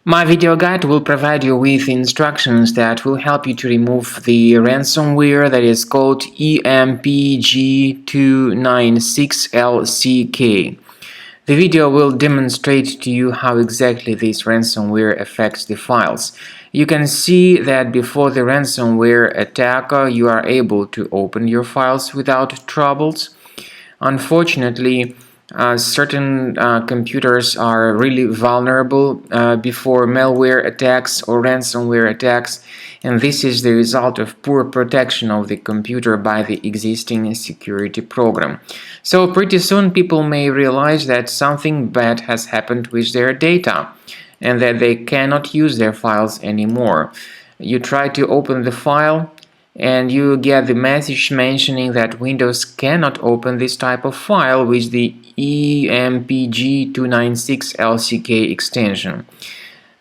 My video guide will provide you with instructions that will help you to remove the ransomware that is called EMPg296LCK. The video will demonstrate to you how exactly this ransomware affects the files. You can see that before the ransomware attack, you are able to open your files without troubles. Unfortunately, certain computers are really vulnerable before malware attacks or ransomware attacks, and this is the result of poor protection of the computer by the existing security program. So pretty soon people may realize that something bad has happened with their data and that they cannot use their files anymore. You try to open the file and you get the message mentioning that Windows cannot open this type of file with the EMPg296LCK extension.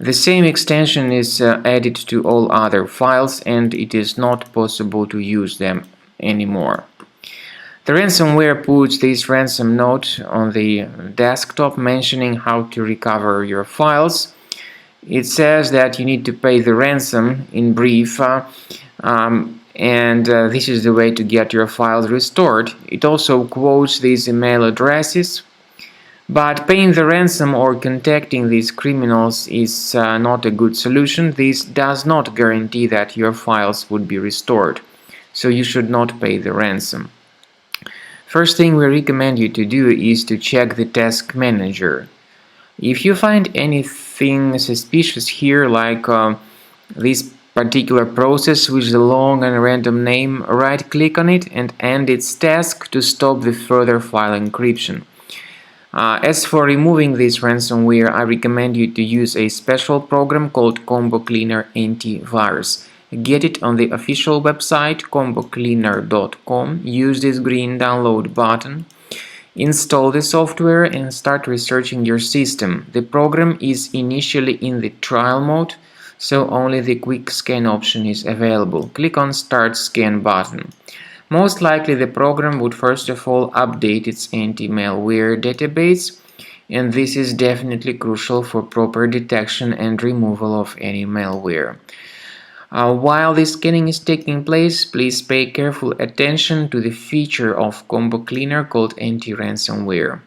The same extension is added to all other files and it is not possible to use them anymore. The ransomware puts this ransom note on the desktop mentioning how to recover your files. It says that you need to pay the ransom in brief, and this is the way to get your files restored. It also quotes these email addresses, but paying the ransom or contacting these criminals is not a good solution. This does not guarantee that your files would be restored, so you should not pay the ransom. First thing we recommend you to do is to check the task manager. If you find anything suspicious here, like this particular process with a long and random name, right-click on it and end its task to stop the further file encryption. As for removing this ransomware, I recommend you to use a special program called Combo Cleaner Antivirus. Get it on the official website combocleaner.com. Use this green download button. Install the software and start researching your system. The program is initially in the trial mode, so only the quick scan option is available. Click on Start Scan button. Most likely the program would first of all update its anti-malware database, and this is definitely crucial for proper detection and removal of any malware. While the scanning is taking place, please pay careful attention to the feature of Combo Cleaner called Anti-Ransomware.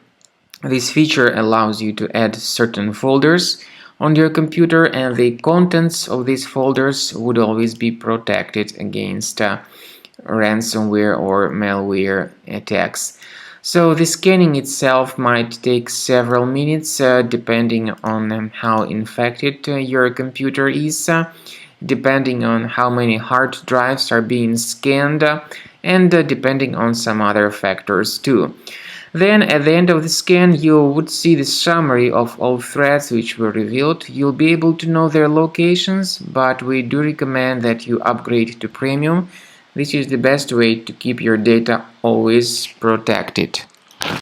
This feature allows you to add certain folders on your computer, and the contents of these folders would always be protected against ransomware or malware attacks. So the scanning itself might take several minutes depending on how infected your computer is, depending on how many hard drives are being scanned, and depending on some other factors too. Then at the end of the scan you would see the summary of all threats which were revealed. You'll be able to know their locations, but we do recommend that you upgrade to Premium. This is the best way to keep your data always protected.